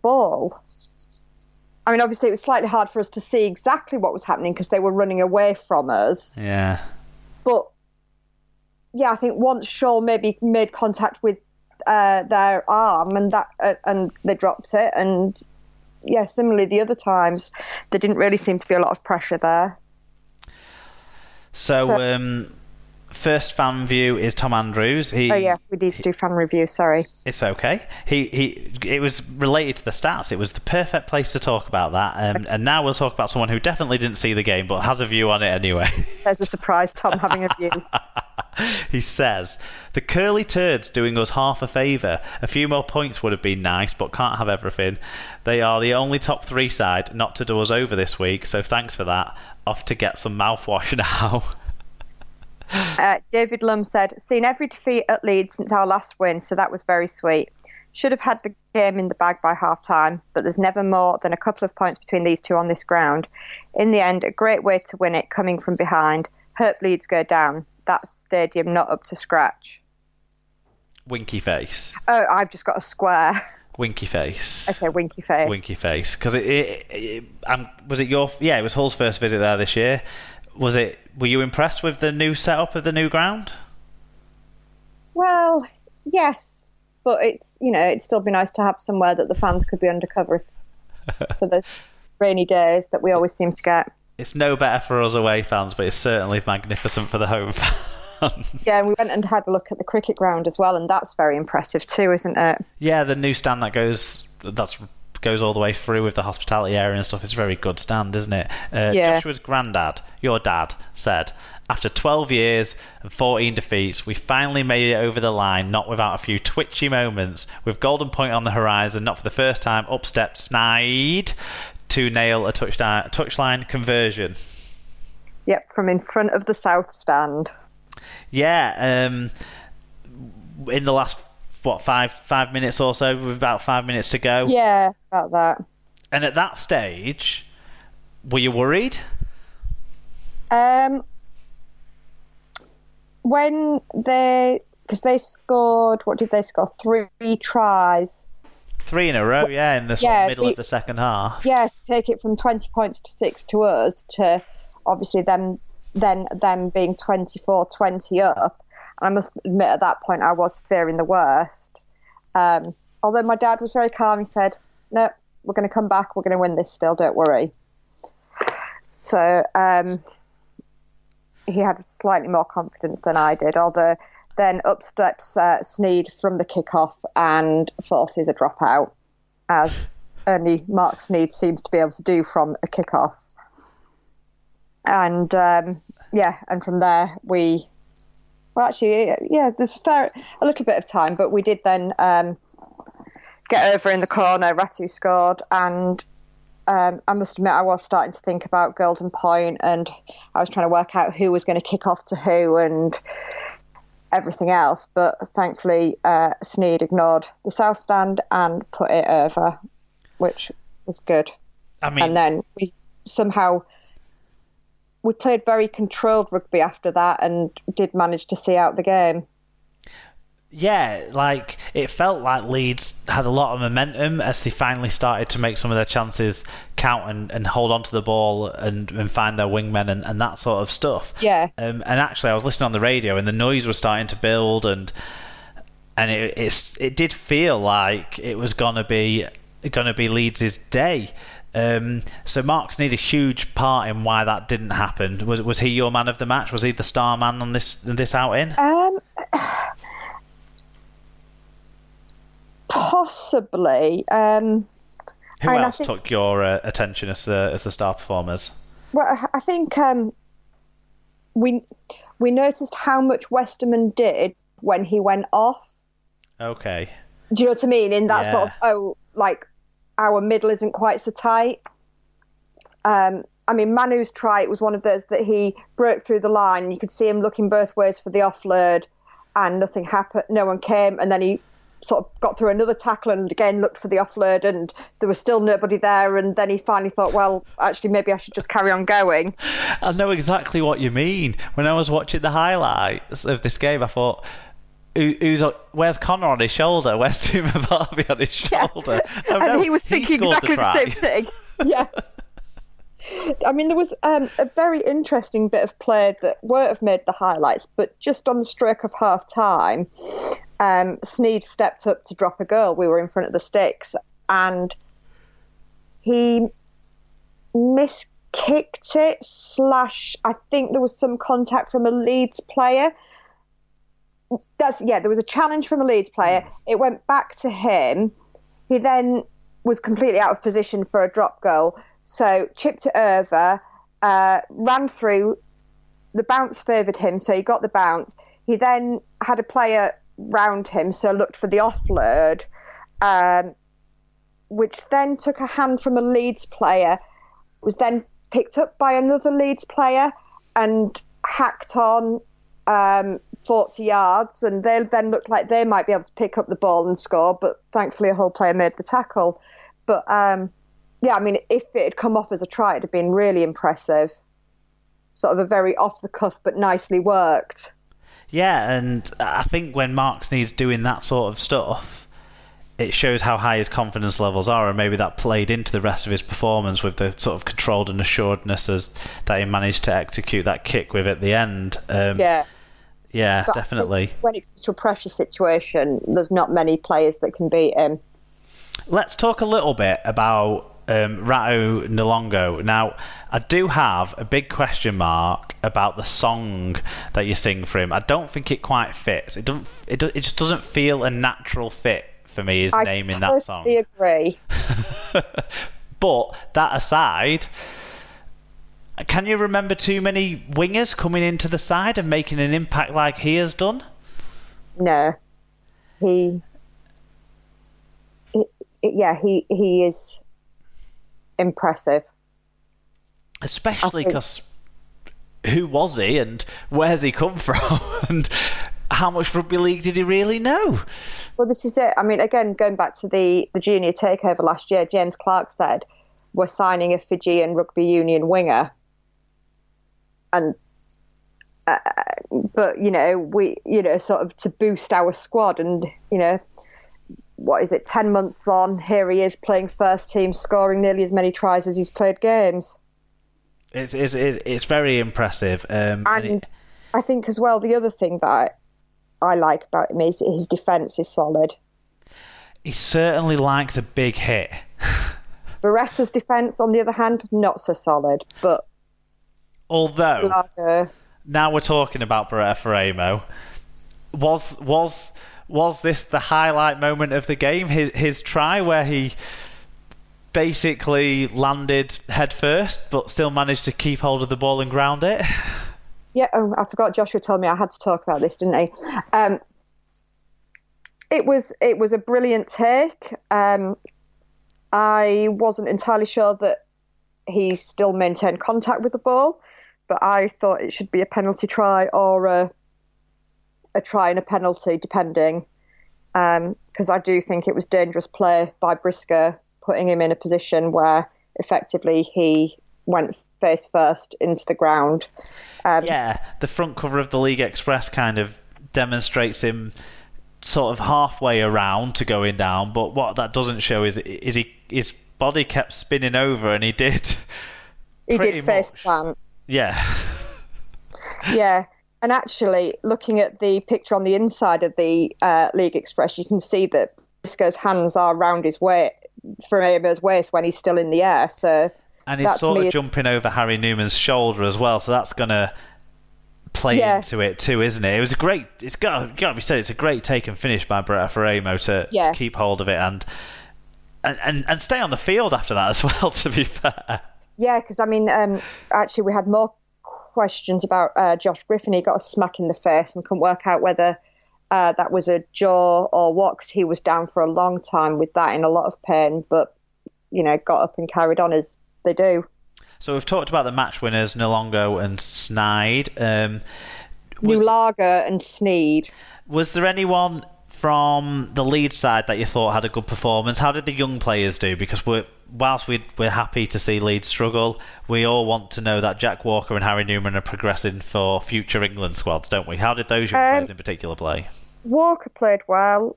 ball. I mean, obviously it was slightly hard for us to see exactly what was happening because they were running away from us. Yeah. But yeah, I think once Shaw maybe made contact with their arm and they dropped it. And yeah, similarly the other times, there didn't really seem to be a lot of pressure there. So first fan view is Tom Andrews. We need to do fan review. Sorry. It's okay. It was related to the stats. It was the perfect place to talk about that. And now we'll talk about someone who definitely didn't see the game but has a view on it anyway. There's a surprise, Tom having a view. He says, the curly turds doing us half a favour. A few more points would have been nice, but can't have everything. They are the only top 3 side not to do us over this week, so thanks for that. Off to get some mouthwash now. David Lum said, seen every defeat at Leeds since our last win, so that was very sweet. Should have had the game in the bag by half time, but there's never more than a couple of points between these two on this ground. In the end, a great way to win it coming from behind. Hope Leeds go down. That stadium not up to scratch. Winky face. Oh, I've just got a square. Winky face. Okay, winky face. Winky face. Because was it your... Yeah, it was Hull's first visit there this year. Were you impressed with the new setup of the new ground? Well, yes, but it'd still be nice to have somewhere that the fans could be undercover for the rainy days that we always seem to get. It's no better for us away fans, but it's certainly magnificent for the home fans. Yeah, and we went and had a look at the cricket ground as well, and that's very impressive too, isn't it? Yeah, the new stand that goes all the way through with the hospitality area and stuff. It's a very good stand, isn't it? Yeah. Joshua's granddad, your dad, said, after 12 years and 14 defeats, we finally made it over the line, not without a few twitchy moments. With Golden Point on the horizon, not for the first time, up stepped Snide to nail a touchline conversion. Yep, from in front of the south stand. Yeah, in the last... 5 minutes or so, with about 5 minutes to go? Yeah, about that. And at that stage, were you worried? Because they scored, what did they score? 3 tries. 3 in a row, yeah, in the middle of the second half. Yeah, to take it from 20 points to 6 to us, to obviously them being 24-20 up. I must admit at that point I was fearing the worst. Although my dad was very calm, he said, no, we're going to come back, we're going to win this still, don't worry. So he had slightly more confidence than I did, although then up steps Sneed from the kickoff and forces a dropout, as only Mark Sneed seems to be able to do from a kickoff. And and from there there's a little bit of time, but we did then get over in the corner. Ratu scored, and I must admit I was starting to think about Golden Point, and I was trying to work out who was going to kick off to who and everything else. But thankfully, Sneed ignored the south stand and put it over, which was good. And then we played very controlled rugby after that and did manage to see out the game. Yeah, it felt like Leeds had a lot of momentum as they finally started to make some of their chances count and hold on to the ball and find their wingmen and that sort of stuff. Yeah. And actually, I was listening on the radio and the noise was starting to build and it did feel like it was gonna be Leeds' day. So Mark's need a huge part in why that didn't happen. Was he your man of the match? Was he the star man on this outing? Possibly. Who else took your attention as the star performers? Well, I think we noticed how much Westerman did when he went off. Okay. Do you know what I mean? In that sort of our middle isn't quite so tight. Manu's try, it was one of those that he broke through the line. You could see him looking both ways for the offload and nothing happened. No one came. And then he sort of got through another tackle and again looked for the offload and there was still nobody there. And then he finally thought, well, actually, maybe I should just carry on going. I know exactly what you mean. When I was watching the highlights of this game, I thought, where's Connor on his shoulder? Where's Tuma Barbie on his shoulder? Oh, and no, he was thinking exactly the same thing. Yeah. I mean, there was a very interesting bit of play that won't have made the highlights, but just on the stroke of half time, Sneed stepped up to drop a goal. We were in front of the sticks, and he miskicked it, / I think there was some contact from a Leeds player. There was a challenge from a Leeds player. It went back to him. He then was completely out of position for a drop goal. So chipped it over, ran through, the bounce favoured him, so he got the bounce. He then had a player round him, so looked for the offload, which then took a hand from a Leeds player, was then picked up by another Leeds player and hacked on 40 yards, and they then looked like they might be able to pick up the ball and score, but thankfully a Hull player made the tackle. But yeah, I mean, if it had come off as a try, it'd have been really impressive. Sort of a very off-the-cuff, but nicely worked. Yeah, and I think when Mark Sneed's doing that sort of stuff, it shows how high his confidence levels are, and maybe that played into the rest of his performance with the sort of controlled and assuredness that he managed to execute that kick with at the end. Yeah, but definitely. When it comes to a pressure situation, there's not many players that can beat him. Let's talk a little bit about Ratu Nalongo. Now, I do have a big question mark about the song that you sing for him. I don't think it quite fits. It just doesn't feel a natural fit for me, his name in that song. I totally agree. But that aside, can you remember too many wingers coming into the side and making an impact like he has done? No. He is impressive. Especially because who was he and where's he come from and how much rugby league did he really know? Well, this is it. I mean, again, going back to the junior takeover last year, James Clark said, we're signing a Fijian rugby union winger. And but, we, sort of to boost our squad, and, what is it, 10 months on, here he is playing first team, scoring nearly as many tries as he's played games. It's very impressive. And I think as well, the other thing that I like about him is his defence is solid. He certainly likes a big hit. Beretta's defence, on the other hand, not so solid. But although now we're talking about Beretta Faremo, was this the highlight moment of the game? His try where he basically landed head first, but still managed to keep hold of the ball and ground it. Yeah, I forgot. Joshua told me I had to talk about this, didn't he? It was a brilliant take. I wasn't entirely sure that he still maintained contact with the ball, but I thought it should be a penalty try or a try and a penalty, depending. Because I do think it was dangerous play by Briscoe, putting him in a position where effectively he went face first into the ground. The front cover of the League Express kind of demonstrates him sort of halfway around to going down, but what that doesn't show is his body kept spinning over, and he did face plant. Yeah. Yeah. And actually, looking at the picture on the inside of the League Express, you can see that Briscoe's hands are round his waist, Faremo's waist, when he's still in the air. So, and he's sort of jumping over Harry Newman's shoulder as well. So that's going to play into it too, isn't it? It was a great. It's got to be said. It's a great take and finish by Beretta Faremo to keep hold of it and stay on the field after that as well. To be fair. Yeah, because I mean, actually, we had more questions about Josh Griffin. He got a smack in the face and couldn't work out whether that was a jaw or what, because he was down for a long time with that in a lot of pain, but got up and carried on as they do. So we've talked about the match winners, Nalongo and Sneed. Nulaga and Sneed. Was there anyone from the Leeds side that you thought had a good performance? How did the young players do? Because whilst we're happy to see Leeds struggle, we all want to know that Jack Walker and Harry Newman are progressing for future England squads, don't we? How did those young players in particular play? Walker played well.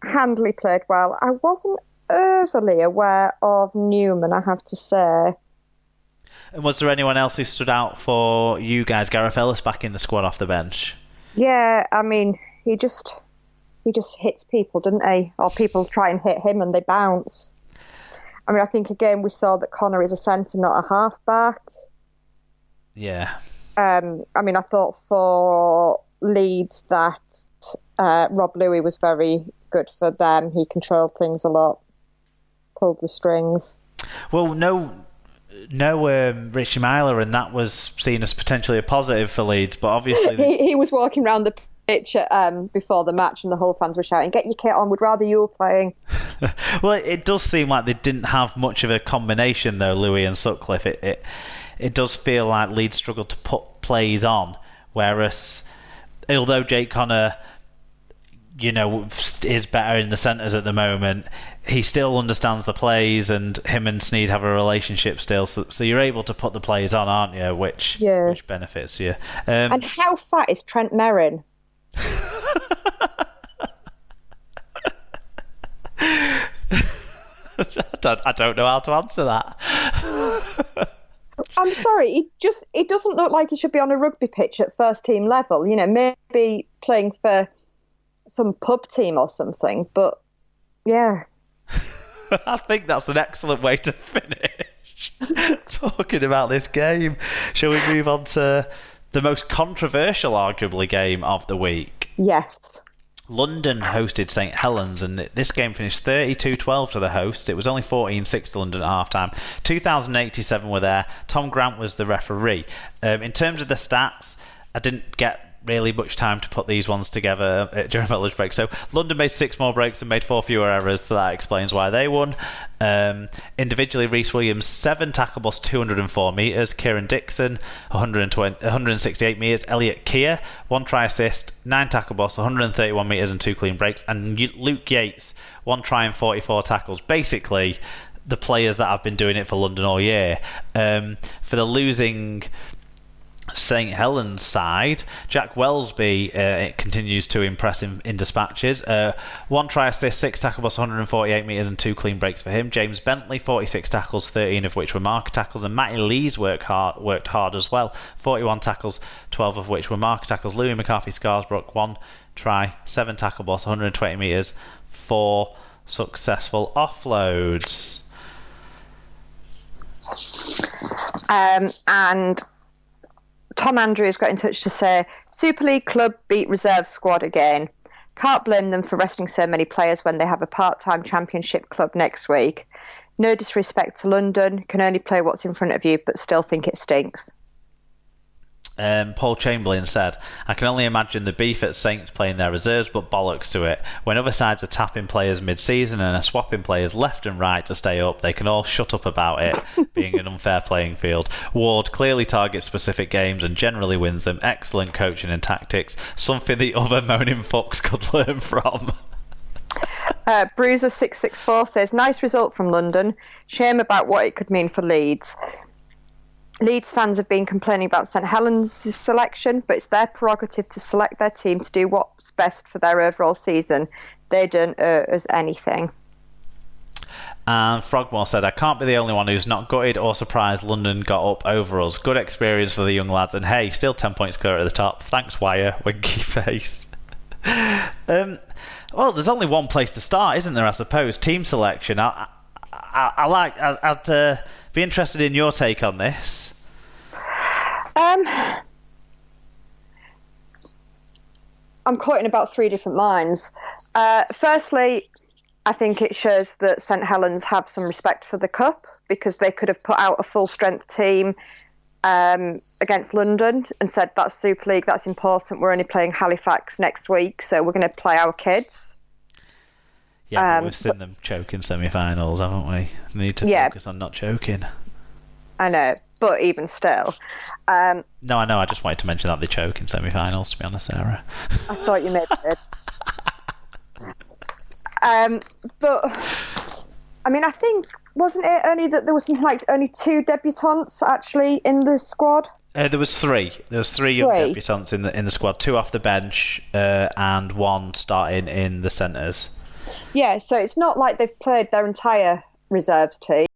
Handley played well. I wasn't overly aware of Newman, I have to say. And was there anyone else who stood out for you guys? Gareth Ellis back in the squad off the bench. Yeah, I mean, he just hits people, doesn't he? Or people try and hit him and they bounce. I mean, I think again we saw that Connor is a centre, not a half-back. Yeah. I mean, I thought for Leeds that Rob Louis was very good for them. He controlled things a lot, pulled the strings. Well, no Richie Myler, and that was seen as potentially a positive for Leeds, but obviously he was walking around the pitch before the match, and the Hull fans were shouting, "Get your kit on! Would rather you were playing." Well, it does seem like they didn't have much of a combination though, Louis and Sutcliffe. It does feel like Leeds struggled to put plays on, whereas although Jake Connor, is better in the centres at the moment, he still understands the plays, and him and Snead have a relationship still, so you're able to put the plays on, aren't you, which benefits you. And how fat is Trent Merrin? I don't know how to answer that. I'm sorry, he doesn't look like he should be on a rugby pitch at first team level. Maybe playing for some pub team or something, but yeah. I think that's an excellent way to finish talking about this game. Shall we move on to the most controversial, arguably, game of the week? Yes. London hosted St Helens, and this game finished 32-12 to the hosts. It was only 14-6 to London at half-time. 2,087 were there. Tom Grant was the referee. In terms of the stats, I didn't get really much time to put these ones together during my lunch break. So London made 6 more breaks and made 4 fewer errors, so that explains why they won. Individually, Rhys Williams 7 tackle busts, 204 metres. Kieran Dixon 168 metres. Elliot Keir 1 try assist, 9 tackle busts, 131 metres and 2 clean breaks. And Luke Yates 1 try and 44 tackles. Basically, the players that have been doing it for London all year. For the losing St Helens side, Jack Wellesby continues to impress in dispatches. 1 try assist, 6 tackle busts, 148 metres and 2 clean breaks for him. James Bentley 46 tackles, 13 of which were marker tackles, and Matty Lees worked hard as well. 41 tackles, 12 of which were marker tackles. Louis McCarthy Scarsbrook 1 try, 7 tackle busts, 120 metres, 4 successful offloads. And Tom Andrews got in touch to say, Super League club beat reserve squad again. Can't blame them for resting so many players when they have a part-time championship club next week. No disrespect to London, can only play what's in front of you, but still think it stinks. Paul Chamberlain said, I can only imagine the beef at Saints playing their reserves, but bollocks to it. When other sides are tapping players mid-season and are swapping players left and right to stay up, they can all shut up about it being an unfair playing field. Ward clearly targets specific games and generally wins them. Excellent coaching and tactics, something the other moaning fucks could learn from. Bruiser664 says, nice result from London. Shame about what it could mean for Leeds. Leeds fans have been complaining about St Helens' selection, but it's their prerogative to select their team to do what's best for their overall season. They don't owe us anything. And Frogmore said, I can't be the only one who's not gutted or surprised London got up over us. Good experience for the young lads, and hey, still 10 points clear at the top. Thanks, Wire. Winky face. Well, there's only one place to start, isn't there, I suppose? Team selection. I'd be interested in your take on this. I'm caught in about 3 different minds. Firstly, I think it shows that St Helens have some respect for the Cup, because they could have put out a full-strength team against London and said, that's Super League, that's important, we're only playing Halifax next week, so we're going to play our kids. Yeah, we've seen them choke in semi-finals, haven't we? We need to focus on not choking. I know, but even still. No, I know, I just wanted to mention that they choke in semi-finals, to be honest, Sarah. I thought you maybe did. But, I mean, I think, wasn't it only that there was something like only 2 debutants actually in the squad? There was three. There was three young debutants in the squad. Two off the bench and one starting in the centres. Yeah, so it's not like they've played their entire reserves team.